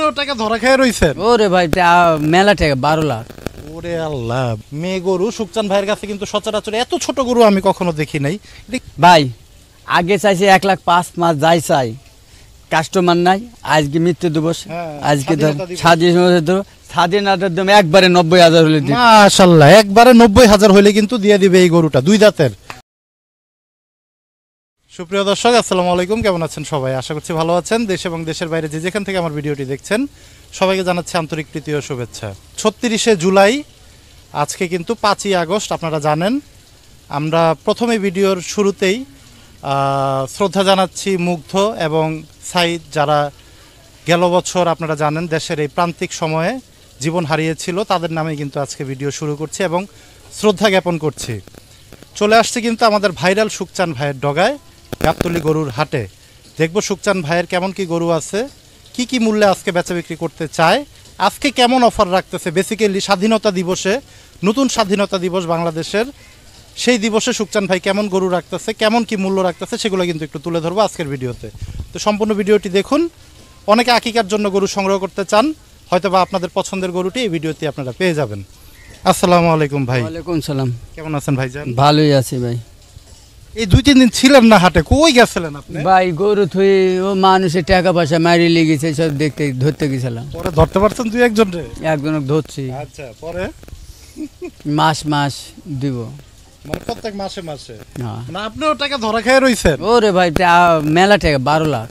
আপনিও টাকা ধরা খেয়ে রইছেন? ওরে ভাই মেলা টাকা 12 লাখ। ওরে আল্লাহ, মেয়ে গরু সুকচান ভাইয়ের কাছে কিন্তু সচরাচর এত ছোট গরু আমি কখনো দেখি নাই ভাই। আগে চাইছে 1 লাখ 5 মাস যাই চাই, কাস্টমার নাই। আজকে মৃত্যু দিবস, আজকে স্বাধীনতার দাম একবারে 90,000 হলে মাশাআল্লাহ, একবারে 90,000 হলে কিন্তু দিয়ে দিবে এই গরুটা, 2 দাঁতের। সুপ্রিয় দর্শক, আসসালামু আলাইকুম। কেমন আছেন সবাই? আশা করছি ভালো আছেন। দেশ এবং দেশের বাইরে যে যেখান থেকে আমার ভিডিওটি দেখছেন সবাইকে জানাচ্ছি আন্তরিক প্রীতি ও শুভেচ্ছা। 36শে জুলাই, আজকে কিন্তু 5ই আগস্ট। আপনারা জানেন, আমরা প্রথমে ভিডিওর শুরুতেই শ্রদ্ধা জানাচ্ছি মুগ্ধ এবং সাইদ, যারা গেল বছর আপনারা জানেন দেশের এই প্রান্তিক সময়ে জীবন হারিয়েছিল, তাদের নামে কিন্তু আজকে ভিডিও শুরু করছি এবং শ্রদ্ধা জ্ঞাপন করছি। চলে আসছে কিন্তু আমাদের ভাইরাল সুকচান ভাইয়ের ডগায়, গাবতলী গরুর হাটে। দেখব সুকচান ভাইয়ের কেমন কি গরু আছে, কি কি মূল্যে আজকে বেচা বিক্রি করতে চায়, আজকে কেমন অফার রাখতেছে। বেসিক্যালি স্বাধীনতা দিবসে, নতুন স্বাধীনতা দিবস বাংলাদেশের, সেই দিবসে সুকচান ভাই কেমন গরু রাখতেছে, কেমন কি মূল্য রাখতেছে, সেগুলো কিন্তু একটু তুলে ধরবো আজকের ভিডিওতে। তো সম্পূর্ণ ভিডিওটি দেখুন। অনেকে আকিকার জন্য গরু সংগ্রহ করতে চান, হয়তো বা আপনাদের পছন্দের গরুটি এই ভিডিওতে আপনারা পেয়ে যাবেন। আসসালামু আলাইকুম ভাই। ওয়ালাইকুম সালাম। কেমন আছেন ভাইজান? ভালোই আছি ভাই। এই 2-3 দিন ছিলেন না হাটে, কই গেছিলেন আপনি? ভাই গরু থুই ও মানুষের টাকা পয়সা মারি লেগেছে, সব দেখতে ধরতে গেছিলাম। পরে ধরতে পারছেন 2-1 জন রে? একজনক ধরছি। আচ্ছা, পরে মাস দিব, মানে প্রত্যেক মাসে মাসে? হ্যাঁ। না, আপনিও টাকা ধরা খেয়ে রইছেন? ওরে ভাই মেলা টাকা 12 লাখ।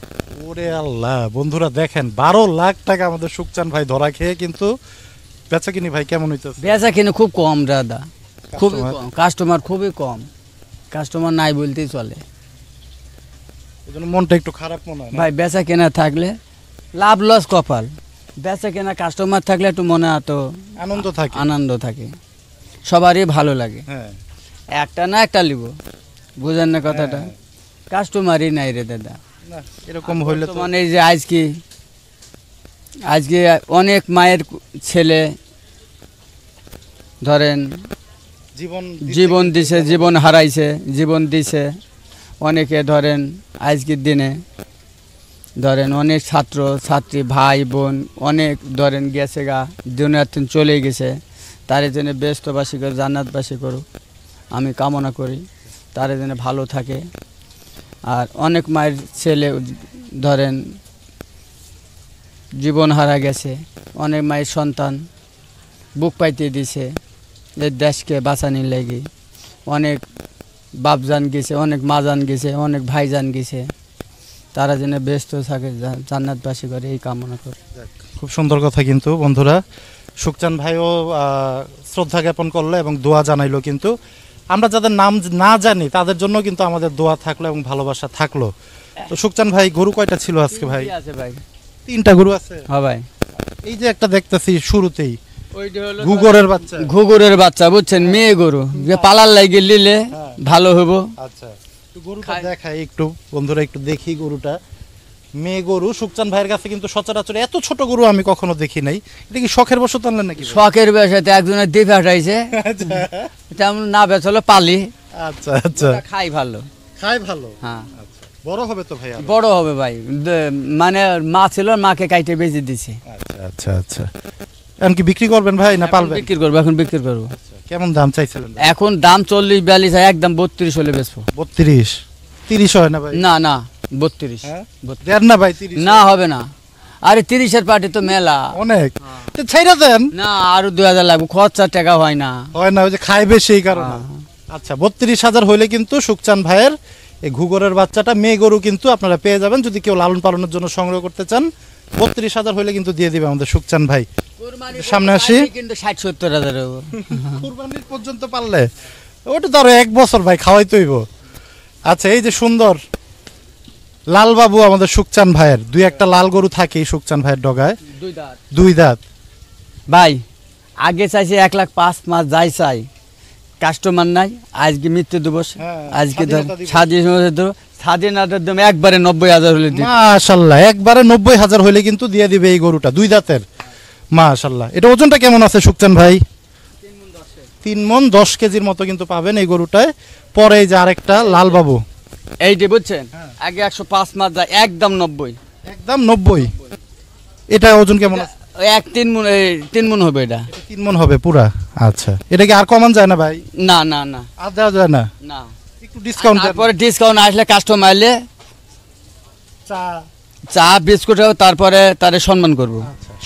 ওরে আল্লাহ, বন্ধুরা দেখেন, 12 লাখ টাকা আমাদের সুকচান ভাই ধরা খেয়ে কিন্তু বেচা কিনি ভাই কেমন হইতেছে? বেচা কিনে খুব কম দাদা, খুবই কম। কাস্টমার খুবই কম, কাস্টমার নাই বলতেই চলে। এজন্য মনটা একটু খারাপ মনে হয় ভাই। বেচা কেনা থাকলে লাভ লস কপাল, বেচা কেনা কাস্টমার থাকলে একটু মনে এত আনন্দ থাকে, সবারই ভালো লাগে। হ্যাঁ, একটা না একটা লিব, বুঝেন না কথাটা? কাস্টমারই নাই রে দাদা। না এরকম হইলে তো মানে যে আজকে অনেক মায়ের ছেলে ধরেন জীবন দিছে, জীবন হারাইছে, জীবন দিছে অনেকে। ধরেন আজকের দিনে ধরেন অনেক ছাত্র ছাত্রী ভাই বোন অনেক ধরেন গেছে গা, দুনিয়ার থেকে চলে গেছে। তার জন্য ব্যস্তবাসী করে জান্নাতবাসী করুক আমি কামনা করি, তার জন্য ভালো থাকে। আর অনেক মায়ের ছেলে ধরেন জীবন হারা গেছে, অনেক মায়ের সন্তান বুক পাইতে দিছে এই দেশকে বাঁচানোর লাগি। অনেক বাপজান গেছে, অনেক মাজান গেছে, অনেক ভাইজান গেছে। তারা যেন ব্যস্ত থাকে, জান্নাতবাসী করে এই কামনা করে। খুব সুন্দর কথা কিন্তু বন্ধুরা, সুকচান ভাইও শ্রদ্ধা জ্ঞাপন করলো এবং দোয়া জানাইলো। কিন্তু আমরা যাদের নাম না জানি তাদের জন্য কিন্তু আমাদের দোয়া থাকলো এবং ভালোবাসা থাকলো। তো সুকচান ভাই, গরু কয়টা ছিল আজকে ভাই? আছে ভাই, 3টা গরু আছে। হ্যাঁ ভাই। এই যে একটা দেখতেছি শুরুতেই, ওইটা হলো ঘুঘুরের বাচ্চা, বুঝছেন? মেয়ে গরু যে পালার লাগে নিলে ভালো হবো। আচ্ছা, একটু গরুটা দেখাই একটু বন্ধুরা, একটু দেখি গরুটা। মেয়ে গরু সুকচান ভাইয়ের কাছে কিন্তু সচরাচর এত ছোট গরু আমি কখনো দেখি নাই। এটা কি শখের বশত আনলেন নাকি? শখের বশতে একজনের দিয়ে পাঠাইছে, তেমন না বেচলো পালি। আচ্ছা আচ্ছা, খাই ভালো। হ্যাঁ, বড় হবে তো ভাই? বড় হবে ভাই, মানে মা ছিল, মাকে কাইটে বেঁচে দিছে। আচ্ছা আচ্ছা আচ্ছা, এখন কি বিক্রি করবেন ভাই না পালবেন? বিক্রি করবো, এখন বিক্রি করবো। কেমন দাম চাইছিলেন? এখন দাম 40-42 হয়, একদম 32 হলে বেচবো। 32-30 হয় না ভাই? না 32 দেন না ভাই? 30 না হবে না। আরে 30-এর পার্টি তো মেলা অনেক, ছাইরা দেন না। আরো 2000 লাগবে, খরচা টাকা হয় না। ওই যে খাইবে সেই কারণে। আচ্ছা, 32,000 হইলে কিন্তু সুকচান ভাইয়ের এই ঘুঘুরের বাচ্চাটা, মেয়ে গরু কিন্তু আপনারা পেয়ে যাবেন। যদি কেউ লালন পালনের জন্য সংগ্রহ করতে চান, 32,000 হইলে কিন্তু দিয়ে দিবে আমাদের সুকচান ভাই। সামনে আসি, কিন্তু 60-70,000 কুরবানির পর্যন্ত পারলে ওটা ধরো 1 বছর ভাই খাওয়াই তৈব। আচ্ছা, এই যে সুন্দর লাল বাবু আমাদের সুকচান ভাইয়ের, 2-1টা লাল গরু থাকে এই সুকচান ভাইয়ের ডগায়, 2 দাঁত ভাই। আগে চাইছে 1 লাখ 5 মাস যাই চাই, কাস্টমার নাই। আজকে মৃত্যু দিবস, আজকে স্বাধীনতার দাম একবারে 90,000 হলে মাশাআল্লাহ, একবারে 90,000 হইলে কিন্তু দিয়ে দিবে এই গরুটা, 2 দাঁতের। মাশাআল্লাহ। এটা ওজনটা কেমন আছে সুকচান ভাই? 3 মণ 10 কেজির মতো কিন্তু পাবেন এই গরুটায়। পরে এই যে আরেকটা লাল বাবু, এইটা বুঝছেন, আগে 105 মাস যায়, একদম 90। একদম 90। এটা ওজন কেমন আছে? ওই 3 মণ হবে এটা। এটা 3 মণ হবে পুরা। আচ্ছা, এটা কি আর কমান যায় না ভাই? না না না আর দেওয়া যায় না? না, একটু ডিসকাউন্ট দেন। তারপরে ডিসকাউন্ট আসলে কাস্টমার এলে চা চা বিস্কুট তারপরে তারে সম্মান করব।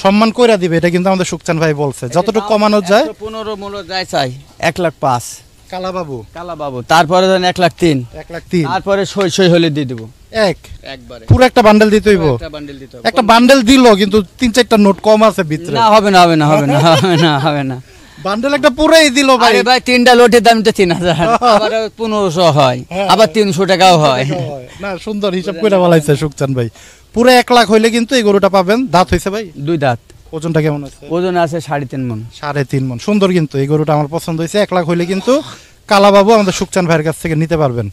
সম্মান কইরা দিবে, এটা কিন্তু আমাদের সুকচান ভাই বলছে যতটুকু কমানো যায়। 15 মূল্য যায় চাই 1,05,000 কালা বাবু, কালা বাবু, তারপরে ধরেন 1,03,000, 1,03,000 তারপরে সই হলে দিয়ে দেবো একবারে পুরো একটা বান্ডেল দিতে হইব। একটা বান্ডেল দিতে হবে। একটা বান্ডেল দিল কিন্তু 3-4টা নোট কম আছে ভিতরে। না হবে না হবে না হবে না হবে না হবে না। বান্ডেল একটা পুরাই দিল ভাই। আরে ভাই 3টা লোটের দাম তো 3,000, আবার 1,500 হয়, আবার 300 টাকাও হয়। না, সুন্দর হিসাব কইরা বলাইছে সুকচান ভাই। পুরো 1 লাখ হইলে কিন্তু এই গরুটা পাবেন। দাঁত হইছে ভাই? 2 দাঁত। ওজনটা কেমন আছে? ওজন আছে 3.5 মণ। 3.5 মণ। সুন্দর কিন্তু এই গরুটা আমার পছন্দ হয়েছে। 1 লাখ হইলে কিন্তু কালা বাবু আমাদের সুকচান ভাইয়ের কাছ থেকে নিতে পারবেন।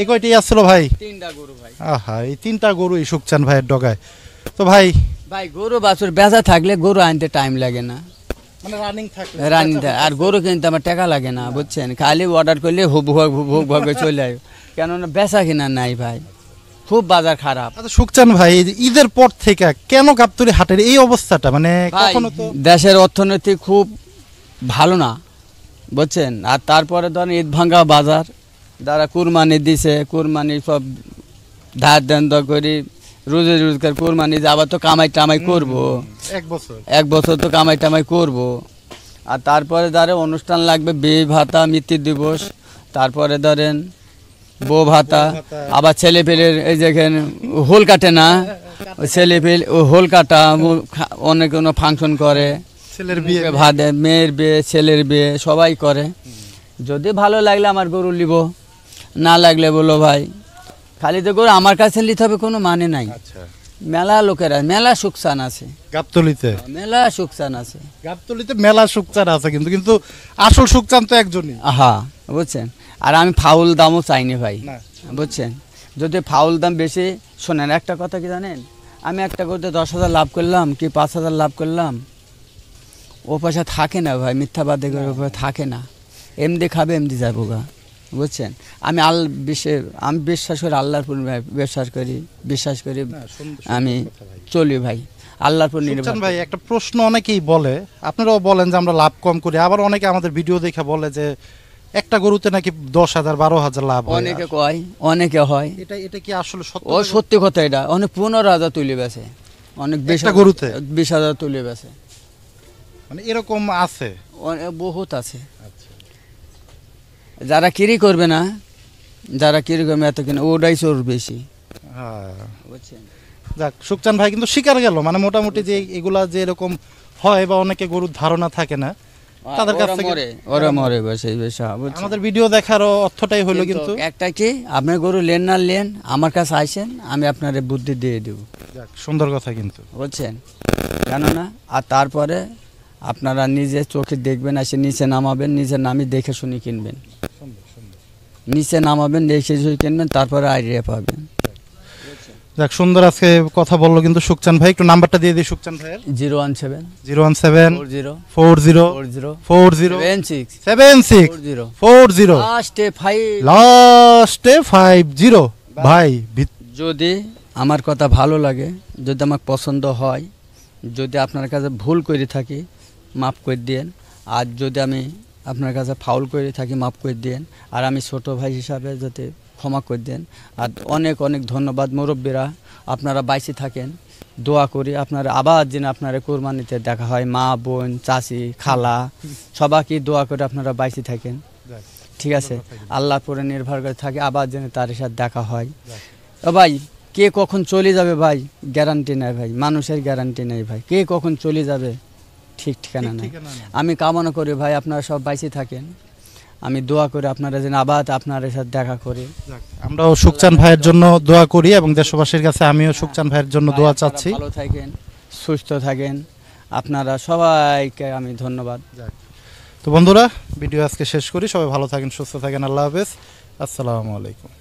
এই কয়টি আসছিল ভাই? 3টা গরু ভাই। আহা, এই 3টা গরু এই সুকচান ভাইয়ের ডগায়। তো ভাই ভাই গরু বাছুর বেচা থাকলে গরু আনতে টাইম লাগে না, মানে রানিং থাকলে রানি আর গরু কিনতে আমার টাকা লাগে না, বুঝছেন? খালি অর্ডার করলে হুব হুব ভাবে চলে যায়, কেননা বেচা কিনা নাই ভাই, খুব বাজার খারাপ। আচ্ছা সুকচান ভাই, এই যে ঈদের পর থেকে কেন গাবতলী হাটের এই অবস্থাটা? মানে ভাই, কখনো তো দেশের অর্থনীতি খুব ভালো না, বুঝছেন? আর তারপরে ধরেন ঈদ ভাঙ্গা বাজার, যারা কুরবানি দিছে, কুরবানি সব ধার দেন করি রোজে রোজগার কুরবানি, আবার তো কামাই টামাই করবো, 1 বছর তো কামাই টামাই করব। আর তারপরে ধরেন অনুষ্ঠান লাগবে, বিয়ে ভাতা, মৃত্যু দিবস, তারপরে ধরেন বউ ভাতা, আবার ছেলে পেলের এই যেখানে হোল কাটে না, ছেলে পেলে হোল কাটা, অনেক ফাংশন করে, ছেলের বিয়ে, ভাতে মেয়ের বিয়ে, ছেলের বিয়ে সবাই করে। যদি ভালো লাগলে আমার গরু নিব, না লাগলে বলো ভাই খালি তো গরু আমার কাছে নিতে হবে কোনো মানে নাই। আচ্ছা, মেলা লোকেরা, মেলা সুকসান আছে গাবতলীতে, মেলা সুকসান আছে। গাবতলীতে মেলা সুকচান আছে, কিন্তু কিন্তু আসল সুকচান তো একজনই। হ্যাঁ, বুঝছেন? আর আমি ফাউল দামও চাইনি ভাই, না। বুঝছেন? যদি ফাউল দাম বেশি, শোনেন একটা কথা কি জানেন, আমি একটা করতে 10,000 লাভ করলাম কি 5,000 লাভ করলাম, ও পয়সা থাকে না ভাই, মিথ্যাবাদী করে ও পয়সা থাকে না, এমনি খাবে এমনি যাবো গা, বুঝছেন? আমি আমি বিশ্বাস করি আল্লাহর উপর, বিশ্বাস করি আমি চলি ভাই, আল্লাহর উপর নির্ভর সুকচান ভাই, একটা প্রশ্ন অনেকেই বলে, আপনারাও বলেন যে আমরা লাভ কম করি, আবার অনেকে আমাদের ভিডিও দেখে বলে যে একটা গরুতে নাকি 10,000 12,000 লাভ হয়। অনেকে কয়, অনেকে হয়, এটা কি আসলে সত্য? ও সত্যি কথা, এটা অনেক 15,000 তুলে বেছে, অনেক বেশি একটা গরুতে 20,000 তুলে বেছে, মানে এরকম আছে? বহুত আছে। যারা কিরি করবে না, যারা কিরি করবে এত কিনা, ওটাই চোর বেশি, হ্যাঁ। বুঝছেন? যাক, সুকচান ভাই কিন্তু শিকার গেল, মানে মোটামুটি যে এগুলা যে এরকম হয় বা অনেকে গরুর ধারণা থাকে না, তাদের কাছ থেকে ওরা মরে বসে বেশা, বুঝছেন? আমাদের ভিডিও দেখারও অর্থটাই হলো কিন্তু একটা কি, আপনি গরু লেন না লেন, আমার কাছে আইসেন, আমি আপনার বুদ্ধি দিয়ে দেব, যাক, সুন্দর কথা কিন্তু, বুঝছেন? কেননা আর তারপরে আপনারা নিজে চোখে দেখবেন, এসে নিচে নামাবেন, নিচে নামি দেখে শুনে কিনবেন, নিচে নামাবেন, দেখে শুনে কিনবেন, তারপরে আইডিয়া পাবেন। যাক, সুন্দর আজকে কথা বললো কিন্তু সুকচান ভাই। একটু নাম্বারটা দিয়ে দিই সুকচান ভাইয়ের। 017 017 40 40 76 76 40 লাস্টে 50। ভাই যদি আমার কথা ভালো লাগে, যদি আমার পছন্দ হয়, যদি আপনার কাছে ভুল করে থাকি মাফ করে দিয়েন, আর যদি আমি আপনার কাছে ফাউল করে থাকি মাফ করে দিয়েন, আর আমি ছোট ভাই হিসাবে যাতে ক্ষমা করে দেন। আর অনেক অনেক ধন্যবাদ মুরব্বীরা, আপনারা বাইসে থাকেন, দোয়া করি আপনারা আবার যেন আপনারা কোরবানিতে দেখা হয়, মা বোন চাচি খালা সবাইকে দোয়া করে আপনারা বাইসে থাকেন, ঠিক আছে? আল্লাহর উপরে নির্ভর করে থাকে, আবার যেন তার সাথে দেখা হয়। ও ভাই, কে কখন চলে যাবে ভাই গ্যারান্টি নেই ভাই, মানুষের গ্যারান্টি নেই ভাই, কে কখন চলে যাবে ঠিক ঠিকানা নেই। আমি কামনা করি ভাই আপনারা সব বাইসে থাকেন, আমি দোয়া করি আপনারা যেন আবার আপনার সাথে দেখা করি। আমরাও সুকচান ভাইয়ের জন্য দোয়া করি এবং দেশবাসীর কাছে আমিও সুকচান ভাইয়ের জন্য দোয়া চাচ্ছি। ভালো থাকেন, সুস্থ থাকেন, আপনারা সবাইকে আমি ধন্যবাদ। তো বন্ধুরা, ভিডিও আজকে শেষ করি, সবাই ভালো থাকেন, সুস্থ থাকেন, আল্লাহ হাফেজ, আসসালামু আলাইকুম।